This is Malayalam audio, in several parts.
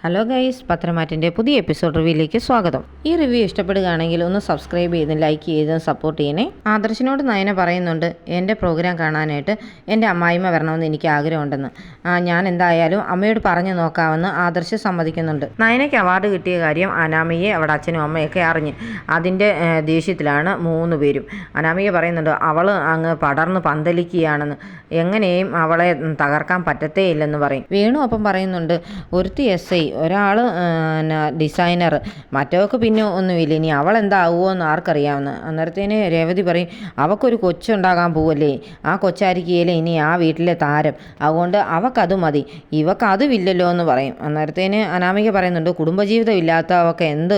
ഹലോ ഗൈസ്, പത്രമാറ്റിൻ്റെ പുതിയ എപ്പിസോഡ് റിവ്യൂയിലേക്ക് സ്വാഗതം. ഈ റിവ്യൂ ഇഷ്ടപ്പെടുകയാണെങ്കിൽ ഒന്ന് സബ്സ്ക്രൈബ് ചെയ്ത് ലൈക്ക് ചെയ്ത് സപ്പോർട്ട് ചെയ്യണേ. ആദർശിനോട് നയന പറയുന്നുണ്ട്, എൻ്റെ പ്രോഗ്രാം കാണാനായിട്ട് എൻ്റെ അമ്മായിമ്മ വരണമെന്ന് എനിക്ക് ആഗ്രഹമുണ്ടെന്ന്. ഞാൻ എന്തായാലും അമ്മയോട് പറഞ്ഞു നോക്കാമെന്ന് ആദർശ് സമ്മതിക്കുന്നുണ്ട്. നയനയ്ക്ക് അവാർഡ് കിട്ടിയ കാര്യം അനാമിയെ അവിടെ അച്ഛനും അമ്മയൊക്കെ അറിഞ്ഞ് അതിൻ്റെ ദേഷ്യത്തിലാണ് 3 പേരും. അനാമിക പറയുന്നുണ്ട്, അവൾ അങ്ങ് പടർന്ന് പന്തലിക്കുകയാണെന്ന്, എങ്ങനെയും അവളെ തകർക്കാൻ പറ്റത്തേ ഇല്ലെന്ന് പറയും. വേണു അപ്പം പറയുന്നുണ്ട്, ഒരുത്തി SI, ഒരാൾ ഡിസൈനർ, മറ്റവർക്ക് പിന്നെ ഒന്നുമില്ല, ഇനി അവൾ എന്താവുമോ എന്ന് ആർക്കറിയാമെന്ന്. അന്നേരത്തേന് രേവതി പറയും, അവൾക്കൊരു കൊച്ചുണ്ടാകാൻ പോവല്ലേ, ആ കൊച്ചായിരിക്കുകയില്ലേ ഇനി ആ വീട്ടിലെ താരം, അതുകൊണ്ട് അവൾക്കത് മതി, ഇവക്കതുമില്ലല്ലോ എന്ന് പറയും. അന്നേരത്തേന് അനാമിക പറയുന്നുണ്ട്, കുടുംബജീവിതം ഇല്ലാത്തവർക്ക് എന്ത്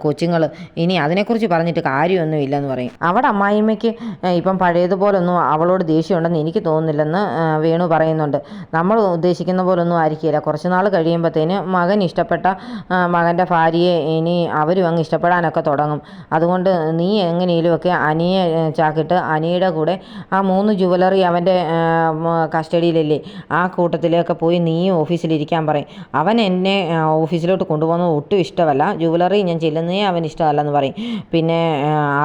കൊച്ചുങ്ങൾ, ഇനി അതിനെക്കുറിച്ച് പറഞ്ഞിട്ട് കാര്യമൊന്നും ഇല്ലെന്ന് പറയും. അവിടെ അമ്മായിമ്മയ്ക്ക് ഇപ്പം പഴയതുപോലൊന്നും അവളോട് ദേഷ്യമുണ്ടെന്ന് എനിക്ക് തോന്നുന്നില്ലെന്ന് വേണു പറയുന്നുണ്ട്. നമ്മൾ ഉദ്ദേശിക്കുന്ന പോലൊന്നും ആയിരിക്കില്ല, കുറച്ച് നാൾ കഴിയുമ്പോഴത്തേന് മകൻ ഇഷ്ടപ്പെട്ട മകൻ്റെ ഭാര്യയെ ഇനി അവരും അങ്ങ് ഇഷ്ടപ്പെടാനൊക്കെ തുടങ്ങും. അതുകൊണ്ട് നീ എങ്ങനെയുമൊക്കെ അനിയെ ചാക്കിട്ട് അനിയുടെ കൂടെ ആ 3 ജുവലറി അവൻ്റെ കസ്റ്റഡിയിലല്ലേ, ആ കൂട്ടത്തിലേക്ക് പോയി നീ ഓഫീസിലിരിക്കാൻ പറയും. അവൻ എന്നെ ഓഫീസിലോട്ട് കൊണ്ടുപോകുന്നത് ഒട്ടും ഇഷ്ടമല്ല, ജുവലറി ഞാൻ ചെല്ലുന്നേ അവൻ ഇഷ്ടമല്ലെന്ന് പറയും. പിന്നെ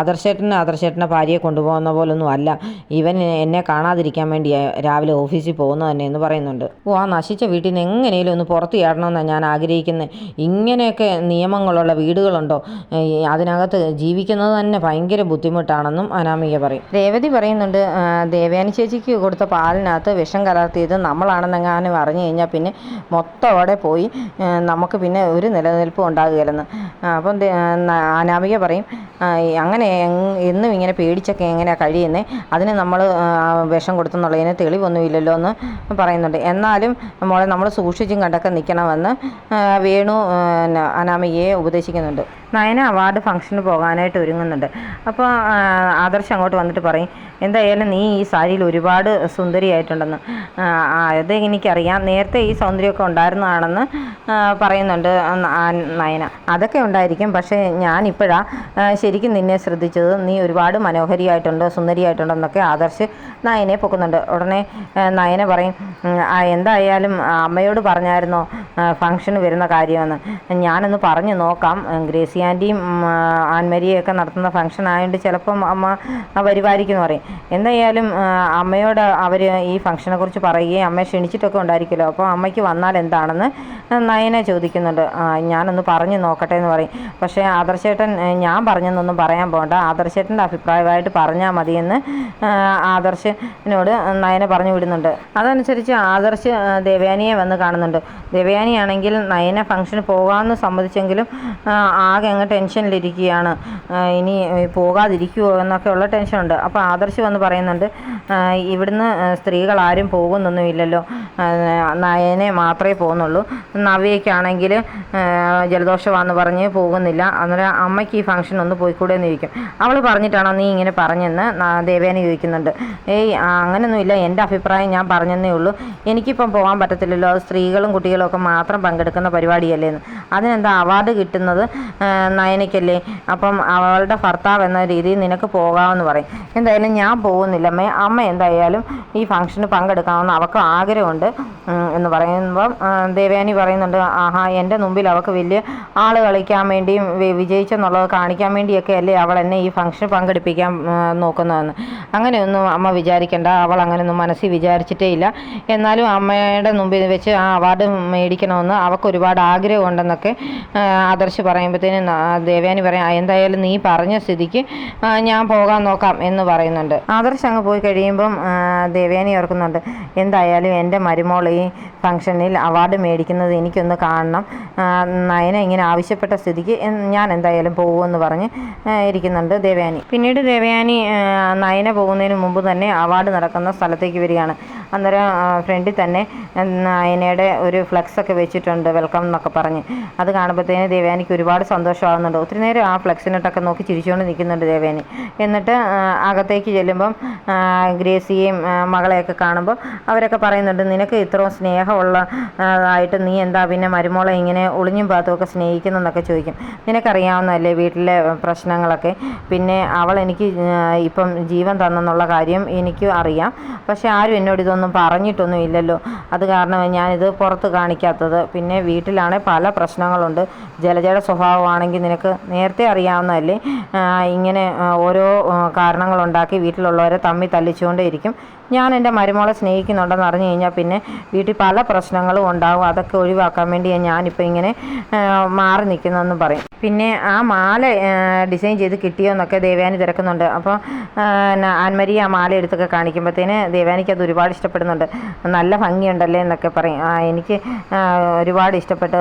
ആദർശേട്ടൻ്റെ ഭാര്യയെ കൊണ്ടുപോകുന്ന പോലൊന്നും അല്ല, ഇവൻ എന്നെ കാണാതിരിക്കാൻ വേണ്ടി രാവിലെ ഓഫീസിൽ പോകുന്നത് തന്നെ എന്ന് പറയുന്നുണ്ട്. ആ നശിച്ച വീട്ടിൽ നിന്ന് എങ്ങനെയും ഒന്ന് പുറത്ത് ചാടണമെന്നാണ് ഞാൻ ആഗ്രഹിക്കുന്നത്. ഇങ്ങനെയൊക്കെ നിയമങ്ങളുള്ള വീടുകളുണ്ടോ, അതിനകത്ത് ജീവിക്കുന്നത് തന്നെ ഭയങ്കര ബുദ്ധിമുട്ടാണെന്നും അനാമിക പറയും. രേവതി പറയുന്നുണ്ട്, ദേവയാനി ചേച്ചിക്ക് കൊടുത്ത പാലിനകത്ത് വിഷം കലർത്തിയത് നമ്മളാണെന്നെങ്ങാനും അറിഞ്ഞു കഴിഞ്ഞാൽ പിന്നെ മൊത്തം പോയി നമുക്ക് പിന്നെ ഒരു നിലനിൽപ്പും ഉണ്ടാകുകയില്ലെന്ന്. അപ്പം അനാമിക പറയും, അങ്ങനെ എന്നും ഇങ്ങനെ പേടിച്ചൊക്കെ എങ്ങനെയാണ് കഴിയുന്നത്, അതിന് നമ്മൾ വിഷം കൊടുത്തെന്നുള്ളതിന് തെളിവൊന്നുമില്ലല്ലോ എന്ന് പറയുന്നുണ്ട്. എന്നാലും മോളെ നമ്മൾ സൂക്ഷിച്ചും കണ്ടൊക്കെ നിൽക്കണമെന്ന് വേണു അനാമികയെ ഉപദേശിക്കുന്നുണ്ട്. നയന അവാർഡ് ഫംഗ്ഷന് പോകാനായിട്ട് ഒരുങ്ങുന്നുണ്ട്. അപ്പോൾ ആദർശ് അങ്ങോട്ട് വന്നിട്ട് പറയും, എന്തായാലും നീ ഈ സാരിയിൽ ഒരുപാട് സുന്ദരിയായിട്ടുണ്ടെന്ന്. അത് എനിക്കറിയാം, നേരത്തെ ഈ സൗന്ദര്യമൊക്കെ ഉണ്ടായിരുന്നതാണെന്ന് പറയുന്നുണ്ട് നയന. അതൊക്കെ ഉണ്ടായിരിക്കും, പക്ഷേ ഞാനിപ്പോഴാണ് ശരിക്കും നിന്നെ ശ്രദ്ധിച്ചത്, നീ ഒരുപാട് മനോഹരിയായിട്ടുണ്ട്, സുന്ദരിയായിട്ടുണ്ടെന്നൊക്കെ ആദർശ് നയനെ പൊക്കുന്നുണ്ട്. ഉടനെ നയന പറയും, എന്തായാലും അമ്മയോട് പറഞ്ഞായിരുന്നോ ഫംഗ്ഷന് വരുന്ന കാര്യമെന്ന്? ഞാനൊന്ന് പറഞ്ഞു നോക്കാം, ഗ്രേസി ആൻറ്റിയും ആൻമരിയൊക്കെ നടത്തുന്ന ഫംഗ്ഷൻ ആയതുകൊണ്ട് ചിലപ്പം അമ്മ വരുമായിരിക്കും എന്ന് പറയും. എന്തായാലും അമ്മയോട് അവർ ഈ ഫംഗ്ഷനെ കുറിച്ച് പറയുകയും അമ്മയെ ക്ഷണിച്ചിട്ടൊക്കെ ഉണ്ടായിരിക്കുമല്ലോ, അപ്പോൾ അമ്മയ്ക്ക് വന്നാൽ എന്താണെന്ന് നയന ചോദിക്കുന്നുണ്ട്. ഞാനൊന്ന് പറഞ്ഞു നോക്കട്ടെ എന്ന് പറയും. പക്ഷേ ആദർശേട്ടൻ ഞാൻ പറഞ്ഞെന്നൊന്നും പറയാൻ പോകണ്ട, ആദർശേട്ടൻ്റെ അഭിപ്രായമായിട്ട് പറഞ്ഞാൽ മതിയെന്ന് ആദർശിനോട് നയന പറഞ്ഞു വിടുന്നുണ്ട്. അതനുസരിച്ച് ആദർശ് ദേവയാനിയെ വന്ന് കാണുന്നുണ്ട്. ദേവയാനിയാണെങ്കിൽ നയന ഫംഗ്ഷന് പോകാമെന്ന് സമ്മതിച്ചെങ്കിലും ആകെ അങ്ങ് ടെൻഷനിലിരിക്കുകയാണ്, ഇനി പോകാതിരിക്കുമോ എന്നൊക്കെ ഉള്ള ടെൻഷനുണ്ട്. അപ്പോൾ ആദർശ് വന്ന് പറയുന്നുണ്ട്, ഇവിടുന്ന് സ്ത്രീകൾ ആരും പോകുന്നൊന്നുമില്ലല്ലോ, നയനെ മാത്രമേ പോകുന്നുള്ളൂ, നവ്യയ്ക്കാണെങ്കിൽ ജലദോഷമാണെന്ന് പറഞ്ഞ് പോകുന്നില്ല, അന്നേരം അമ്മയ്ക്ക് ഈ ഫംഗ്ഷൻ ഒന്ന് പോയിക്കൂടെ എന്ന് ചോദിക്കും. അവൾ പറഞ്ഞിട്ടാണോ നീ ഇങ്ങനെ പറഞ്ഞെന്ന് ദേവയാനി ചോദിക്കുന്നുണ്ട്. അങ്ങനെയൊന്നുമില്ല, എൻ്റെ അഭിപ്രായം ഞാൻ പറഞ്ഞെന്നേ ഉള്ളൂ, എനിക്കിപ്പം പോകാൻ പറ്റത്തില്ലല്ലോ, അത് സ്ത്രീകളും കുട്ടികളും ഒക്കെ മാത്രം പങ്കെടുക്കുന്ന പരിപാടിയല്ലേന്ന്. അതിനെന്താ അവാർഡ് കിട്ടുന്നത് നയനയ്ക്കല്ലേ, അപ്പം അവളുടെ ഭർത്താവ് എന്ന രീതിയിൽ നിനക്ക് പോകാമെന്ന് പറയും. എന്തായാലും ഞാൻ പോകുന്നില്ല അമ്മ എന്തായാലും ഈ ഫംഗ്ഷന് പങ്കെടുക്കാമെന്ന് അവൾക്ക് ആഗ്രഹമുണ്ട് എന്ന് പറയുമ്പം ദേവയാനി പറയുന്നുണ്ട്, ആഹാ, എൻ്റെ മുമ്പിൽ അവൾക്ക് വലിയ ആൾ കളിക്കാൻ വേണ്ടിയും വിജയിച്ചെന്നുള്ളത് കാണിക്കാൻ വേണ്ടിയൊക്കെ അല്ലേ അവൾ എന്നെ ഈ ഫംഗ്ഷന് പങ്കെടുപ്പിക്കാൻ നോക്കുന്നതെന്ന്. അങ്ങനെയൊന്നും അമ്മ വിചാരിക്കേണ്ട, അവൾ അങ്ങനെയൊന്നും മനസ്സിൽ വിചാരിച്ചിട്ടേ ഇല്ല, എന്നാലും അമ്മയുടെ മുമ്പിൽ വെച്ച് ആ അവാർഡ് മേടിക്കണമെന്ന് അവൾക്ക് ഒരുപാട് ആഗ്രഹമുണ്ടെന്നൊക്കെ ആദർശ് പറയുമ്പോഴത്തേനും ദേവയാനി പറയും, എന്തായാലും നീ പറഞ്ഞ സ്ഥിതിക്ക് ഞാൻ പോകാൻ നോക്കാം എന്ന് പറയുന്നുണ്ട്. ആദർശ് അങ്ങ് പോയി കഴിയുമ്പം ദേവയാനി ഓർക്കുന്നുണ്ട്, എന്തായാലും എൻ്റെ മരുമോൾ ഈ ഫംഗ്ഷനിൽ അവാർഡ് മേടിക്കുന്നത് എനിക്കൊന്ന് കാണണം, നയന ഇങ്ങനെ ആവശ്യപ്പെട്ട സ്ഥിതിക്ക് ഞാൻ എന്തായാലും പോകുമെന്ന് പറഞ്ഞ് ഇരിക്കുന്നുണ്ട് ദേവയാനി. പിന്നീട് ദേവയാനി നയന പോകുന്നതിന് മുമ്പ് തന്നെ അവാർഡ് നടക്കുന്ന സ്ഥലത്തേക്ക് വരികയാണ്. അന്നേരം ഫ്രണ്ടിൽ തന്നെ നയനയുടെ ഒരു ഫ്ലെക്സൊക്കെ വെച്ചിട്ടുണ്ട്, വെൽക്കം എന്നൊക്കെ പറഞ്ഞ്. അത് കാണുമ്പോഴത്തേന് ദേവയാനിക്ക് ഒരുപാട് സന്തോഷമാകുന്നുണ്ട്. ഒത്തിരി നേരം ആ ഫ്ലെക്സിനിട്ടൊക്കെ നോക്കി ചിരിച്ചുകൊണ്ട് നിൽക്കുന്നുണ്ട് ദേവയാനി. എന്നിട്ട് അകത്തേക്ക് ചെല്ലുമ്പം ഗ്രേസിയെയും മകളെയൊക്കെ കാണുമ്പോൾ അവരൊക്കെ പറയുന്നുണ്ട്, നിനക്ക് ഇത്രയും സ്നേഹമുള്ള ആയിട്ട് നീ എന്താ പിന്നെ മരുമോളെ ഇങ്ങനെ ഒളിഞ്ഞും പാത്തുമൊക്കെ സ്നേഹിക്കുന്നതെന്നൊക്കെ ചോദിക്കും. നിനക്കറിയാവുന്നതല്ലേ വീട്ടിലെ പ്രശ്നങ്ങളൊക്കെ. പിന്നെ അവൾ എനിക്ക് ഇപ്പം ജീവൻ തന്നെന്നുള്ള കാര്യം എനിക്കും അറിയാം. പക്ഷെ ആരും എന്നോട് ഇതൊന്നും പറഞ്ഞിട്ടൊന്നും ഇല്ലല്ലോ. അത് കാരണം ഞാനിത് പുറത്ത് കാണിക്കാത്തത്. പിന്നെ വീട്ടിലാണെങ്കിൽ പല പ്രശ്നങ്ങളുണ്ട്. ജലജയുടെ സ്വഭാവമാണെങ്കിൽ നിനക്ക് നേരത്തെ അറിയാവുന്നതല്ലേ. ഇങ്ങനെ ഓരോ കാരണങ്ങളുണ്ടാക്കി വീട്ടിലുള്ളവരെ തമ്മിൽ തല്ലിച്ചുകൊണ്ടേ ഇരിക്കും. ഞാൻ എൻ്റെ മരുമോളെ സ്നേഹിക്കുന്നുണ്ടെന്ന് അറിഞ്ഞു കഴിഞ്ഞാൽ പിന്നെ വീട്ടിൽ പല പ്രശ്നങ്ങളും ഉണ്ടാകും. അതൊക്കെ ഒഴിവാക്കാൻ വേണ്ടിയാണ് ഞാനിപ്പോൾ ഇങ്ങനെ മാറി നിൽക്കുന്നതെന്ന് പറയും. പിന്നെ ആ മാല ഡിസൈൻ ചെയ്ത് കിട്ടിയോ എന്നൊക്കെ ദേവയാനി തിരക്കുന്നുണ്ട്. അപ്പോൾ ആൻമരി ആ മാല എടുത്തൊക്കെ കാണിക്കുമ്പോഴത്തേന് ദേവയാനിക്ക് അത് ഒരുപാട് ഇഷ്ടപ്പെടുന്നുണ്ട്. നല്ല ഭംഗിയുണ്ടല്ലേ എന്നൊക്കെ പറയും. എനിക്ക് ഒരുപാട് ഇഷ്ടപ്പെട്ട്.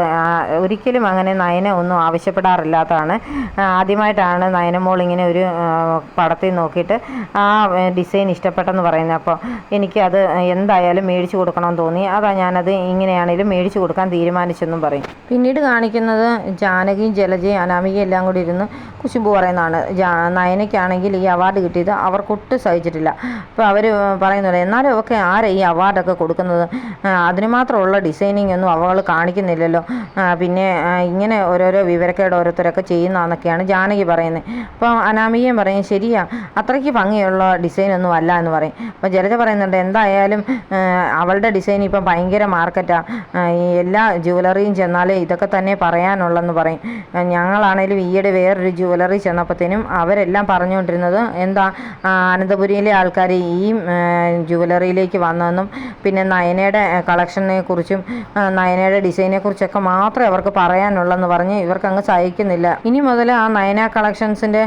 ഒരിക്കലും അങ്ങനെ നയന ഒന്നും ആവശ്യപ്പെടാറില്ലാത്തതാണ്. ആദ്യമായിട്ടാണ് നയനമോൾ ഇങ്ങനെ ഒരു പടത്തിൽ നോക്കിയിട്ട് ആ ഡിസൈൻ ഇഷ്ടപ്പെട്ടെന്ന് പറയുന്നത്. അപ്പോൾ എനിക്കത് എന്തായാലും മേടിച്ചു കൊടുക്കണമെന്ന് തോന്നി. അതാ ഞാനത് ഇങ്ങനെയാണെങ്കിലും മേടിച്ചു കൊടുക്കാൻ തീരുമാനിച്ചെന്നും പറയും. പിന്നീട് കാണിക്കുന്നത് ജാനകിയും ജലജയും അനാമികയും എല്ലാം കൂടി ഇരുന്ന് കുശുമ്പ് പറയുന്നതാണ്. നയനയ്ക്കാണെങ്കിൽ ഈ അവാർഡ് കിട്ടിയത് അവർക്കൊട്ടും സഹിച്ചിട്ടില്ല. അപ്പോൾ അവർ പറയുന്നുണ്ട്, എന്നാലും അവർക്ക് ആരാ ഈ അവാർഡൊക്കെ കൊടുക്കുന്നത്? അതിന് മാത്രമുള്ള ഡിസൈനിങ് ഒന്നും അവൾ കാണിക്കുന്നില്ലല്ലോ. പിന്നെ ഇങ്ങനെ ഓരോരോ വിവരക്കേട് ഓരോരുത്തരൊക്കെ ചെയ്യുന്നതെന്നൊക്കെയാണ് ജാനകി പറയുന്നത്. അപ്പോൾ അനാമികയും പറയും, ശരിയാ, അത്രയ്ക്ക് ഭംഗിയുള്ള ഡിസൈനൊന്നും അല്ല എന്ന് പറയും. അപ്പോൾ ജലജ പറയുന്നുണ്ട്, എന്തായാലും അവളുടെ ഡിസൈൻ ഇപ്പം ഭയങ്കര മാർക്കറ്റാണ്. എല്ലാ ജ്വല്ലറിയും ചെന്നാലേ ഇതൊക്കെ തന്നെ പറയാനുള്ളെന്ന് പറയും. ഞങ്ങളാണേലും ഈയിടെ വേറൊരു ജ്വല്ലറി ചെന്നപ്പോഴത്തേനും അവരെല്ലാം പറഞ്ഞുകൊണ്ടിരുന്നത് എന്താ അനന്തപുരിയിലെ ആൾക്കാർ ഈ ജ്വല്ലറിയിലേക്ക് വന്നതെന്നും പിന്നെ നയനയുടെ കളക്ഷനെ കുറിച്ചും നയനയുടെ ഡിസൈനെ കുറിച്ചൊക്കെ മാത്രമേ അവർക്ക് പറയാനുള്ളെന്ന് പറഞ്ഞ് ഇവർക്കങ്ങ് സഹിക്കുന്നില്ല. ഇനി മുതൽ ആ നയന കളക്ഷൻസിൻ്റെ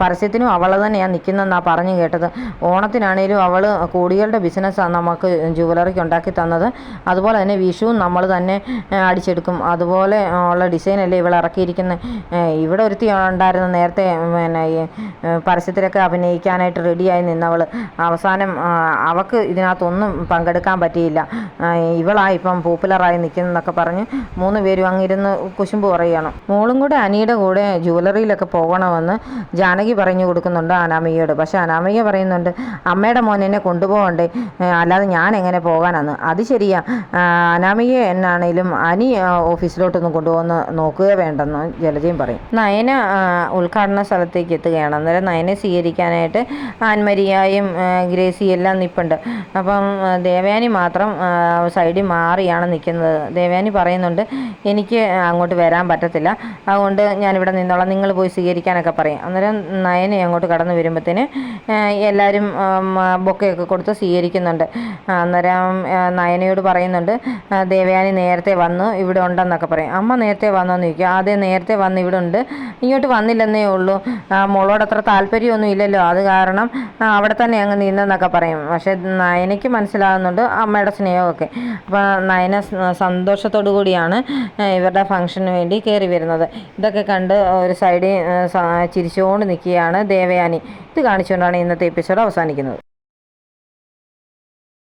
പരസ്യത്തിനും അവൾ തന്നെയാണ് നിൽക്കുന്നതെന്നാണ് പറഞ്ഞു കേട്ടത്. ഓണത്തിനാണേലും അവൾ കോടികളുടെ ബിസിനസ്സാണ് നമുക്ക് ജ്വല്ലറിക്ക് ഉണ്ടാക്കി തന്നത്. അതുപോലെ തന്നെ വിഷുവും നമ്മൾ തന്നെ അടിച്ചെടുക്കും. അതുപോലെ ഉള്ള ഡിസൈനല്ലേ ഇവൾ ഇറക്കിയിരിക്കുന്നത്. ഇവിടെ ഒരുത്തി ഉണ്ടായിരുന്നു നേരത്തെ, പിന്നെ ഈ പരസ്യത്തിലൊക്കെ അഭിനയിക്കാനായിട്ട് റെഡിയായി നിന്നവൾ. അവസാനം അവൾക്ക് ഇതിനകത്തൊന്നും പങ്കെടുക്കാൻ പറ്റിയില്ല. ഇവളാണ് ഇപ്പം പോപ്പുലറായി നിൽക്കുന്നതെന്നൊക്കെ പറഞ്ഞ് 3 പേരും അങ്ങിരുന്ന് കുശുമ്പ് പറയുകയാണ്. മോളും കൂടെ അനിയുടെ കൂടെ ജ്വല്ലറിയിലൊക്കെ പോകണമെന്ന് ജാനകി പറഞ്ഞു കൊടുക്കുന്നുണ്ട് അനാമികയോട്. പക്ഷെ അനാമിക പറയുന്നുണ്ട്, അമ്മയുടെ മോൻ എന്നെ കൊണ്ടുപോകണ്ടേ, അല്ലാതെ ഞാൻ എങ്ങനെ പോകാനാണ്. അത് ശരിയാ, അനാമിക എന്നാണേലും അനി ഓഫീസിലോട്ടൊന്നും കൊണ്ടുപോകുന്ന നോക്കുക വേണ്ടെന്ന് ജലജയും പറയും. നയന ഉദ്ഘാടന സ്ഥലത്തേക്ക് എത്തുകയാണ്. അന്നേരം നയനെ സ്വീകരിക്കാനായിട്ട് ആൻമരിയായും ഗ്രേസിയും എല്ലാം നിൽപ്പുണ്ട്. അപ്പം ദേവയാനി മാത്രം സൈഡിൽ മാറിയാണ് നിൽക്കുന്നത്. ദേവയാനി പറയുന്നുണ്ട്, എനിക്ക് അങ്ങോട്ട് വരാൻ പറ്റത്തില്ല, അതുകൊണ്ട് ഞാനിവിടെ നിന്നോളാം, നിങ്ങൾ പോയി സ്വീകരിക്കാനൊക്കെ പറയും. അന്നേരം നയനെ അങ്ങോട്ട് കടന്നു വരുമ്പോഴത്തേന് എല്ലാവരും ബൊക്കെയൊക്കെ കൊടുത്ത് സ്വീകരിക്കുന്നുണ്ട്. അന്നേരം നയനയോട് പറയുന്നുണ്ട്, ദേവയാനി നേരത്തെ വന്നു ഇവിടെ ഉണ്ടെന്നൊക്കെ പറയും. അമ്മ നേരത്തെ വന്നോന്ന് ചോദിക്കും. ആദ്യം നേരത്തെ വന്ന് ഇവിടെ ഉണ്ട്, ഇങ്ങോട്ട് വന്നില്ലെന്നേ ഉള്ളൂ, മോളോട് അത്ര താല്പര്യമൊന്നും ഇല്ലല്ലോ, അത് കാരണം അവിടെ തന്നെ അങ്ങ് നിന്നെന്നൊക്കെ പറയും. പക്ഷെ നയനയ്ക്ക് മനസ്സിലാകുന്നുണ്ട് അമ്മയുടെ സ്നേഹമൊക്കെ. അപ്പോൾ നയന സന്തോഷത്തോടു കൂടിയാണ് ഇവരുടെ ഫംഗ്ഷന് വേണ്ടി കയറി വരുന്നത്. ഇതൊക്കെ കണ്ട് ഒരു സൈഡിൽ ചിരിച്ചുകൊണ്ട് നിൽക്കുകയാണ് ദേവയാനി. ഇത് കാണിച്ചുകൊണ്ടാണ് ഇന്നത്തെ എപ്പിസോഡ് അവസാനിക്കുന്നത്.